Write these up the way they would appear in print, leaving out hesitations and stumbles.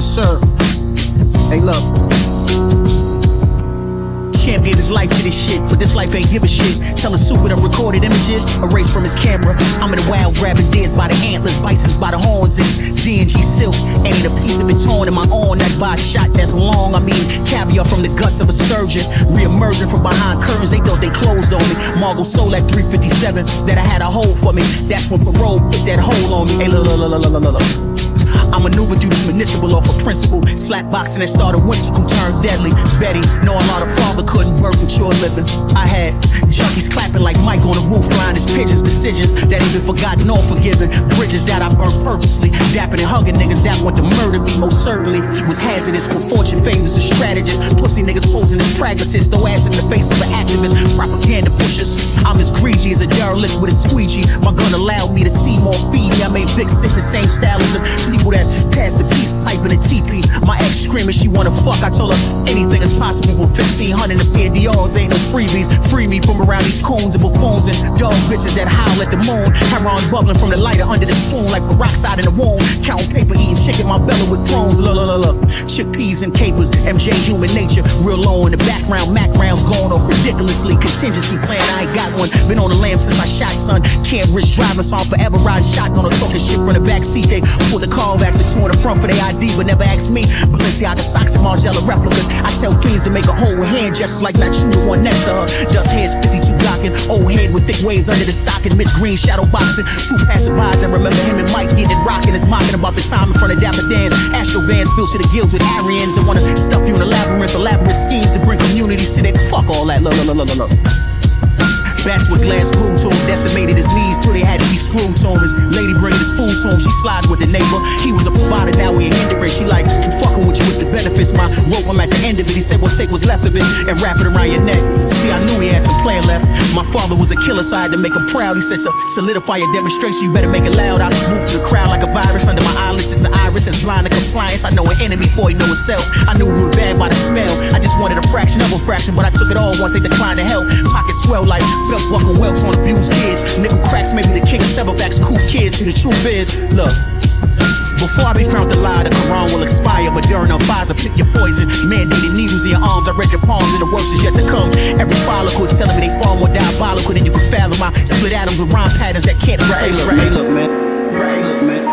Yes, sir. Hey, look. Champ gave his life to this shit, but this life ain't give a shit. Tell a super them recorded images, erased from his camera. I'm in the wild grabbing deers by the antlers, bisons by the horns, and D&G silk. Ain't a piece of it torn in my arm, not by a shot that's long. I mean, caviar from the guts of a sturgeon, re-emerging from behind curtains. They thought they closed on me. Margot sold at 357, that I had a hold for me. That's when parole put that hole on me. Hey, look. I maneuver through this municipal off a principle. Slap boxing and started whimsical, turned deadly. Betty, knowing how the father couldn't birth mature living. I had junkies clapping like Mike on the roof, blind as pigeons. Decisions that ain't been forgotten or forgiven. Bridges that I burned purposely. Dapping and hugging niggas that want to murder me. Most certainly was hazardous when fortune favors a strategist. Pussy niggas posing as pragmatists. Throw ass in the face of an activist. Propaganda pushers. I'm as greasy as a derelict with a squeegee. My gun allowed me to see more feed me. I made Vic sit the same style as them people that passed the peace pipe in a teepee. My ex screaming she wanna fuck. I told her anything is possible with 1,500 a pair of Dior's. Ain't no freebies. Free me from around these coons and buffoons and dog bitches that howl at the moon. Heron bubbling from the lighter under the spoon like peroxide in the womb. Counting paper, eating chicken, my belly with prunes. Look. Chickpeas and capers, MJ human nature. Real low in the background, Mac rounds going off ridiculously. Contingency plan, I ain't got one. Been on the lamb since I shot, son. Can't risk driving, so I'm forever riding shotgun or talking shit from the backseat. They pull the Carvax and two in the front for their ID, but never ask me. Balenciaga socks and Margiela replicas. I tell fiends to make a hole with hand gestures like not you the one next to her. Dust heads 52 blocking, old head with thick waves under the stocking. Mitch Green shadow boxing. Two passerbys that remember him and Mike getting it rocking. Is mocking about the time in front of Dapper Dan's. Astro bands filled to the gills with Aryans and wanna stuff you in a labyrinth. Elaborate schemes to bring community shit in. Fuck all that. Look. Bats with glass glued to him, decimated his knees till they had to be screwed to him. His lady bringing his food to him, she sliding with the neighbor. He was a provider, now we a hindrance. She like, from fucking with you, what's the benefits? My rope, I'm at the end of it. He said, well, take what's left of it and wrap it around your neck. See, I knew he had some plan left. My father was a killer, so I had to make him proud. He said, to solidify your demonstration, you better make it loud. I move through the crowd like a virus under my eyelids. It's an iris that's blind to compliance. I know an enemy before he know himself. I knew we were bad by the smell. I just wanted a fraction of a fraction, but I took it all once they declined to help. Pockets swell like belt buckle welts on abused kids. Nickel cracks, maybe the king of silverbacks, cool kids. See, the truth is, look. Before I be found alive, the Quran will expire. But during our Pfizer, pick your poison. Mandated needles in your arms, I read your palms, and the worst is yet to come. Every follicle is telling me they far more diabolical than you can fathom. I split atoms with rhyme patterns that can't right. Hey, look, man. Right, look, man.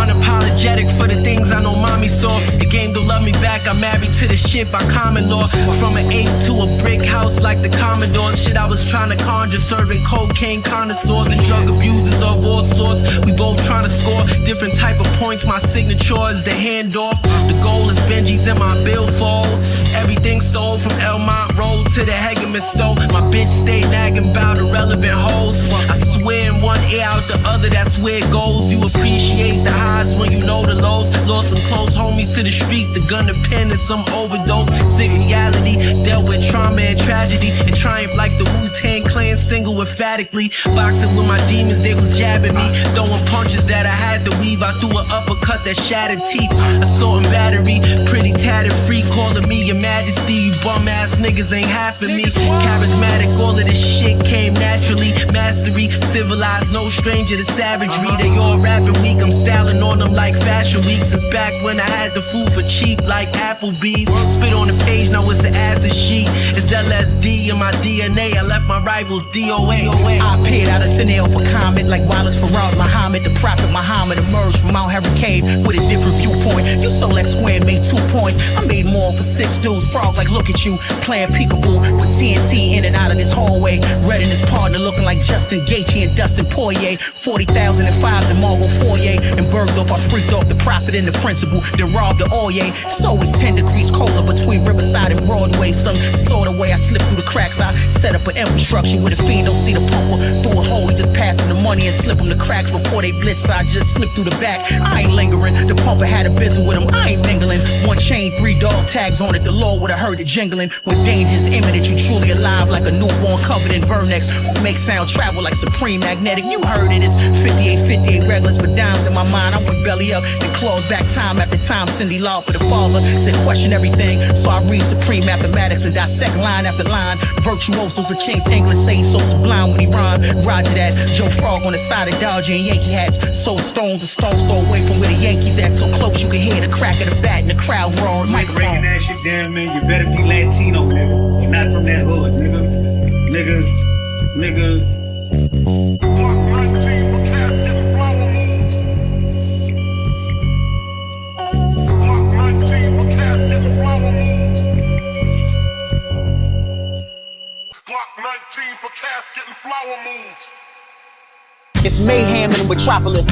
Unapologetic for the things I know mommy saw. The game don't love me back, I'm married to the shit by common law. From an ape to a brick house like the Commodore. Shit I was trying to conjure, serving cocaine connoisseurs and drug abusers of all sorts. We both trying to score different type of points. My signature is the handoff. The goal is Benji's in my billfold. Everything sold from Elmont Road to the Hegeman Stove. My bitch stay nagging about irrelevant hoes. I swear in one ear out the other, that's where it goes. You appreciate the highs when you know the lows. Lost some close homies to the street, the gun, the pen, and some overdose. Sick reality, dealt with trauma and tragedy, and triumph like the Wu-Tang Clan single emphatically. Boxing with my demons, they was jabbing me, throwing punches that I had to weave. I threw an uppercut that shattered teeth. Assault and battery, pretty tattered free, calling me your majesty. You bum ass niggas ain't half of me. Charismatic, all of this shit came naturally. Mastery, civilized, no stranger to savagery. They all rapping weak, I'm styling on them like fashion week. Since back when I had the food for cheap like Applebee's. Spit on the page, now it's an acid sheet. It's LSD in my DNA, I left my rivals DOA. I appeared out of thin air for comment like Wallace Farad Muhammad. The prophet Muhammad emerged from Mount Hurricane with a different viewpoint. You sold that square and made 2 points. I made more for 6 dudes. Frog like look at you, playing peekaboo with TNT in and out of this hallway. Red and his partner looking like Justin Gaethje and Dustin Poirier. 40,000 and fives in Marble Foyer. And Bergdorf, I freaked off the prophet and the principal, then robbed the Oye. It's always 10 degrees colder between Riverside and Broadway. Some sort of way I slipped through the cracks. I set up an infrastructure where the fiend don't see the pumper. Through a hole, he just pass him the money and slip him the cracks before they blitz. I just slipped through the back. I ain't lingering. The pumper had a business with him. I ain't mingling. One chain, 3 dog tags on it. The Lord would have heard it jingling. When danger is imminent, you truly alive like a newborn covered in Vernex. Who makes sound travel like supreme magnetic. You heard it, it's 58 regulars for dimes in my mind. I went belly up and clawed back time after time. Cindy Lauper, the father, said question everything. So I read supreme mathematics and dissect line after line. Virtuosos of King's English say so sublime when he rhyme. Roger that, Joe Frog on the side of Dodger and Yankee hats. So stones and stones throw away from where the Yankees at. So close you can hear the crack of the bat and the crowd roar. Breaking that shit down, man. You better be Latino, nigga. You're not from that hood, nigga. Nigga. Block 19 for casket and flower moves. Block 19 for casket and flower moves. Block 19 for casket and flower moves. It's mayhem in the metropolis.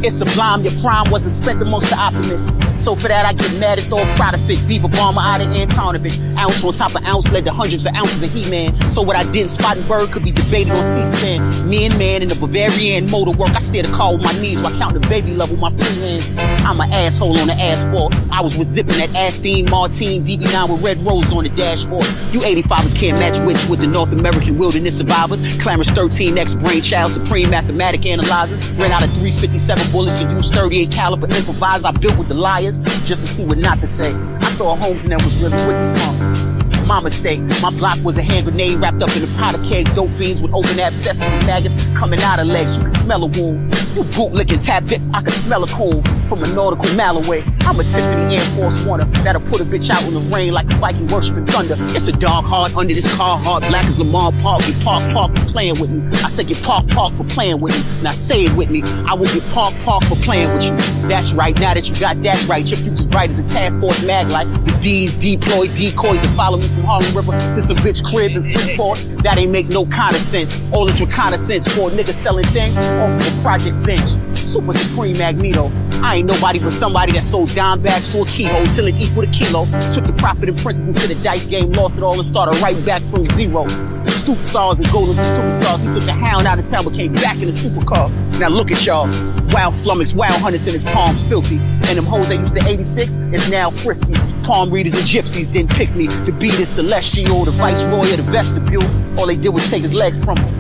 It's sublime, your prime wasn't spent amongst the optimists. So for that I get mad at all pride of fit. Beaver bomber out of Antonovich. Ounce on top of ounce led to hundreds of ounces of He-Man. So what I did in Spartanburg could be debated on C-SPAN. Me and man in the Bavarian motor work. I steer the car with my knees while counting the baby level with my free hands. I'm an asshole on the asphalt. I was with zipping that Aston Martin DB9 with red roses on the dashboard. You 85ers can't match wits with the North American wilderness survivors. Clarence 13X brainchild, supreme mathematic analyzers. Ran out of 357 bullets to use 38 caliber improvisers I built with the liars just to see what not to say. I thought Holmes and them was really with me, my mistake. My block was a hand grenade wrapped up in a pot of cake. Dope fiends with open abscesses and maggots coming out of legs. You can smell a wound. You bootlicking tap dip, I can smell a coon from a nautical mile away. I'm a Tiffany Air Force One that'll put a bitch out in the rain like a Viking worshiping thunder. It's a dog heart under this car heart, black as Lamar Park. You park for playing with me. I said get park for playing with me. Now say it with me. I will get park for playing with you. That's right. Now that you got that right, your future's bright as a task force mag light. The D's deployed decoys to follow me from Harlem River to some bitch crib in Freeport. That ain't make no kind of sense. All this reconnaissance for a nigga selling thing off the project bench. Super supreme Magneto. I ain't nobody but somebody that sold dime bags to a keyhole till it equaled a kilo. Took the profit and principle to the dice game, lost it all and started right back from zero. Stoop stars and golden superstars. He took the hound out of town but came back in a supercar. Now look at y'all. Wild flummox, wild hunters in his palms filthy. And them hoes that used to 86 is now frisky. Palm readers and gypsies didn't pick me to be the celestial, the viceroy of the vestibule. All they did was take his legs from him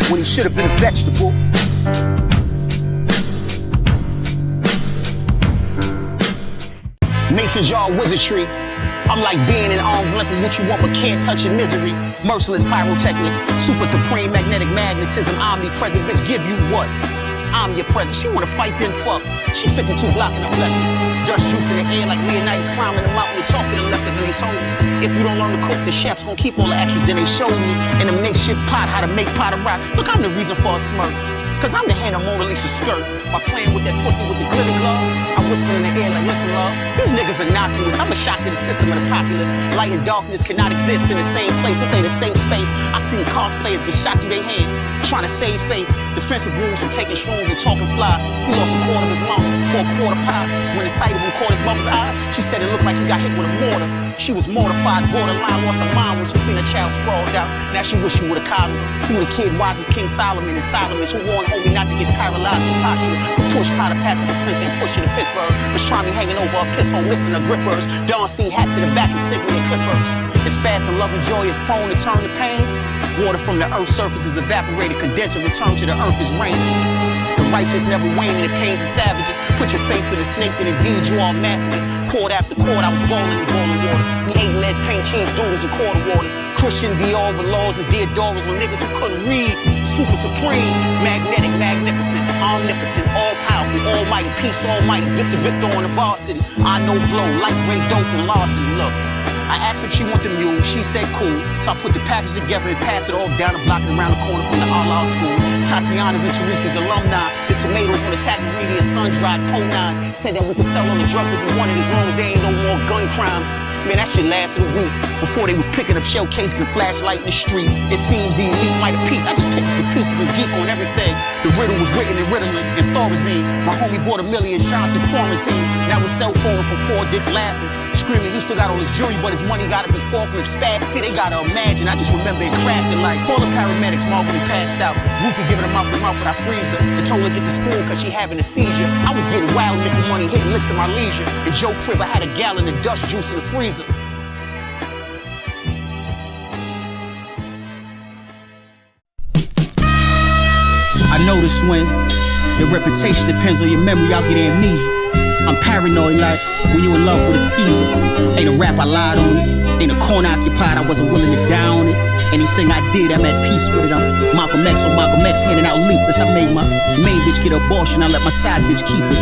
when he should have been a vegetable. Nation Jar Wizardry. I'm like being in arm's length of what you want but can't touch your misery. Merciless pyrotechnics, super supreme magnetic magnetism, omnipresent bitch, give you what? I'm your present. She wanna fight, then fuck. She 52 blocking her blessings. Dust juice in the air like Leonidas climbing the mountain and talking to lefties and they told me. If you don't learn to cook, the chef's gonna keep all the extras. Then they showed me in a makeshift pot how to make pot of rock. Look, I'm the reason for a smirk. Cause I'm the hand of Mona Lisa's skirt. By playing with that pussy with the glitter glove, I whisper in the air like, listen, love, these niggas are innocuous. I'm a shock to the system of the populace. Light and darkness cannot exist in the same place. It ain't a safe space. I've seen cosplayers get shot through their hand, trying to save face. Defensive rules from taking shrooms and talking fly. He lost a quarter of his lung for a quarter pie. When the sight of him caught his mother's eyes, she said it looked like he got hit with a mortar. She was mortified, borderline, lost her mind when she seen a child sprawled out. Now she wish she would've caught him. He was the kid wise as King Solomon and Solomon who warned homie not to get paralyzed in posture. But push powder passive percent then push it to Pittsburgh. Pastrami hanging over a piss hole missing her grippers. Dawn C hat to the back and Sigma and clippers. It's fast and love and joy is prone to turn to pain. Water from the earth's surface is evaporated, condensed and returned to the earth is raining. The righteous never wane in the pains of savages. Put your faith in the snake and indeed you all massacres. Quart after quart, I was boiling in boiling water. We ate lead paint, cheese, doodles, and quarter waters. Christian Dior overlords and Deodoras when niggas who couldn't read. Super supreme, magnetic, magnificent, omnipotent, all-powerful, almighty, peace almighty. Victor Victor on the bar city. I know blow, lightweight dope and larceny. Look, I asked if she want the mule, she said cool. So I put the package together and passed it off down the block and around the corner from the Allah school. Tatiana's and Teresa's alumni. The tomatoes on the taqueria, sun-dried Po-9. Said that we could sell all the drugs that we wanted as long as there ain't no more gun crimes. Man, that shit lasted a week before they was picking up shell cases and flashlight in the street. It seems the elite might have peaked. I just picked up the pieces and geek on everything. The riddle was written in Ritalin and Thorazine. My homie bought $1 million, shot through quarantine. Now we cell phone from 4 dicks laughing. Screaming he still got all his jewelry, but his money got up his forklift spad. See, they gotta imagine. I just remember it crafted like all the paramedics marveled and passed out. Ruthie giving him mouth to mouth, but I freezed her and told her to get the spoon cause she having a seizure. I was getting wild nickel money, hitting licks in my leisure. In Joe crib, I had a gallon of dust juice in the freezer. notice when your reputation depends on your memory, I'll get amnesia. I'm paranoid like when you in love with a skeezer. Ain't a rap I lied on it. Ain't a corner occupied I wasn't willing to down it. Anything I did, I'm at peace with it. I'm Malcolm X on Malcolm X, handing out leaflets. I made my main bitch get an abortion, I let my side bitch keep it.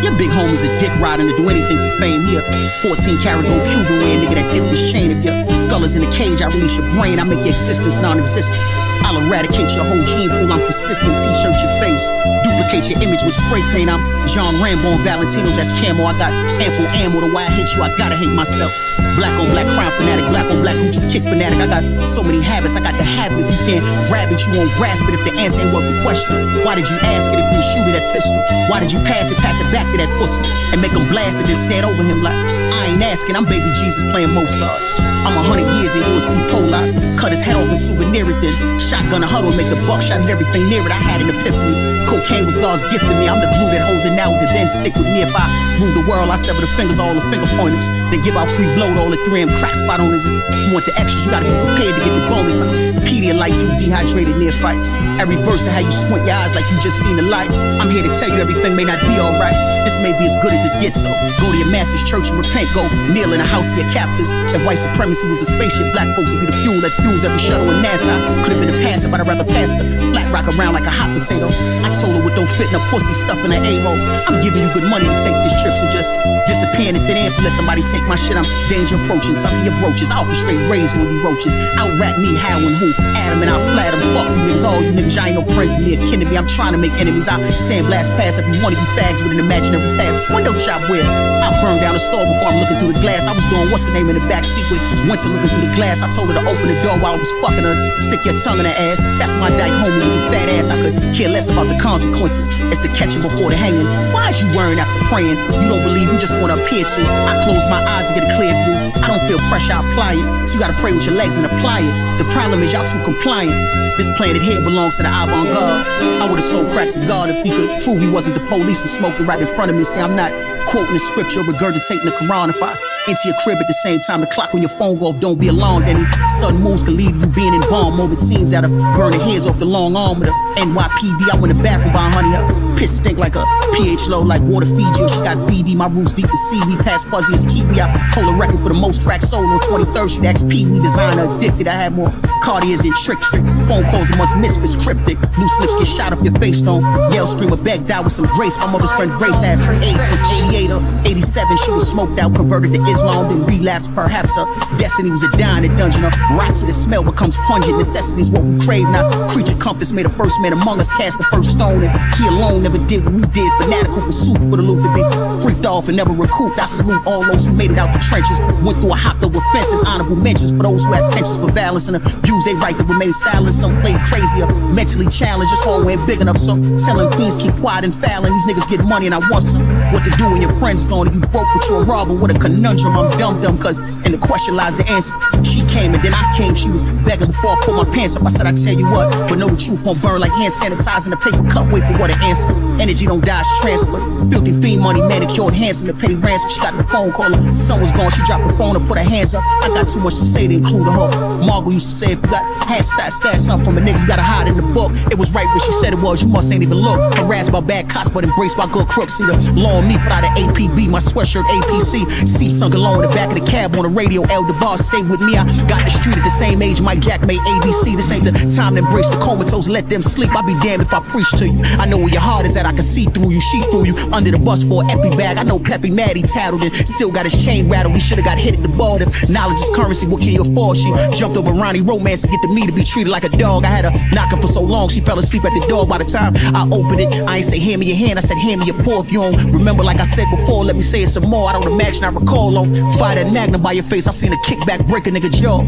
Your big homie's a dick riding to do anything for fame. Here, 14 karat gold Cuban wearing nigga that dipped his chain. If your skull is in a cage, I release your brain, I make your existence non-existent. I'll eradicate your whole gene pool, I'm persistent. T-shirt your face, duplicate your image with spray paint. I'm John Rambo and Valentino's, that's camo. I got ample ammo to why I hate you, I gotta hate myself. Black on black crime fanatic, black on black hoochie kick fanatic. I got so many habits, I got the habit. If you can't grab it, you won't grasp it. If the answer ain't worth the question, why did you ask it if you shoot it at pistol? Why did you pass it back to that pussy and make him blast it and stand over him like I ain't asking, I'm baby Jesus playing Mozart. I'm 100 years in USB Polar, cut his head off and souvenir it, then shotgun a huddle, make the buckshot and everything near it. I had an epiphany, cocaine was God's gift to me. I'm the glue that holds it now, to then stick with me. If I rule the world, I sever the fingers, all the finger pointers, then give out free blow to all the 3M crack spot owners. If you want the extras, you gotta be prepared to get the bonus. I'm Pedialyte, you dehydrated near fights. Every verse of how you squint your eyes like you just seen the light. I'm here to tell you everything may not be alright. This may be as good as it gets, so go to your master's church and repent. Go kneel in the house of your captors. If white supremacy was a spaceship, black folks would be the fuel that fuels every shuttle in NASA. Could've been a passive, but I'd rather pass the flat rock around like a hot potato. I told her what don't fit in a pussy, stuff in an A-hole. I'm giving you good money to take these trips and just disappear in the thin air. Let somebody take my shit, I'm danger approaching. Tucking your brooches, I'll orchestrate raising with you roaches. Out rap me, how and who, Adam and I'll flat them. Fuck you niggas, all you niggas, I ain't no friends to me, a kin to me. I'm trying to make enemies, I sandblast past every one of you fags with an imaginary path. Window shop with I burned down the store before I'm looking through the glass. I was doing what's the name in the back seat with Winter looking through the glass. I told her to open the door while I was fucking her. Stick your tongue in her ass. That's my dyke homie with your fat ass. I could care less about the consequences. It's the catching before the hanging. Why is you worrying after praying? You don't believe, you just wanna appear to. I close my eyes to get a clear view. I don't feel pressure, I apply it. So you gotta pray with your legs and apply it. The problem is y'all too compliant. This planet here belongs to the Avant God. I would've sold crack to God if he could prove he wasn't the police and smoked it right in front of me. Say I'm not quoting the scripture, regurgitating the Quran. If I enter your crib at the same time the clock on your phone go off, don't be alarmed. Any sudden moves can leave you being embalmed. Morbid scenes that'll burn the hairs off the long arm of the NYPD. I went to the bathroom by honey, her piss stink like a pH low like water Fiji. Or she got VD, my roots deep as seaweed, past fuzzy as kiwi. I hold a record for the most cracked soul on 23rd Street. Asked Pee-wee, designer addicted. I had more Cartiers and trick. Phone calls amongst misfits cryptic. Loose lips get shot up your face, don't yell, scream, or beg, die with some grace. My mother's friend Grace had AIDS since 88 or 87. She was smoked out, converted to Islam, then relapsed. Perhaps her destiny was a die in a dungeon. A rot to the smell becomes pungent. Necessity is what we crave now. Creature compass made the first man among us cast the first stone, and he alone never did what we did. Fanatical pursuit for the loot to be freaked off and never recouped. I salute all those who made it out the trenches. Went through a hopped over fence and honorable mentions for those who had pensions for violence and abuse they right to remain silent. Some played crazy or mentally challenged. This hallway ain't big enough, so telling queens keep quiet and fouling. These niggas get money and I want some. What to do when your friends is on it? You broke but you're a robber. What a conundrum. I'm dumb cause in the question lies the answer. She came and then I came. She was begging before I pulled my pants up. I said I tell you what, but know the truth won't burn like hand sanitizer in a paper cup. Wait for what an answer. Energy don't die, it's transfer. Filthy fiend money, manicured handsome to pay ransom. She got the phone call her son was gone. She dropped the phone and put her hands up. I got too much to say to include her. Margot used to say if you got had stat something from a nigga, you gotta hide in the book. It was right where she said it was. You must ain't even look. Harassed by bad cops, but embraced by good crooks. See the law on me, put out an APB, my sweatshirt APC. See sunk alone in the back of the cab on the radio. El DeBar, stay with me. I got the street at the same age Mike Jack made ABC. This ain't the time to embrace the comatose, let them sleep. I'll be damned if I preach to you. I know where your heart is at, I can see through you, sheet through you. Under the bus for an epi bag. I know Peppy Maddie tattled and still got his chain rattled. We should've got hit at the ball. If knowledge is currency, what can you afford? She jumped over Ronnie Romance to get to me to be treated like a dog. I had her knocking for so long, she fell asleep at the door. By the time I opened it, I ain't say hand me your hand, I said hand me your paw. If you don't remember, like I said before, let me say it some more. I don't imagine I recall on fire that Magnum by your face. I seen a kickback break a nigga jaw.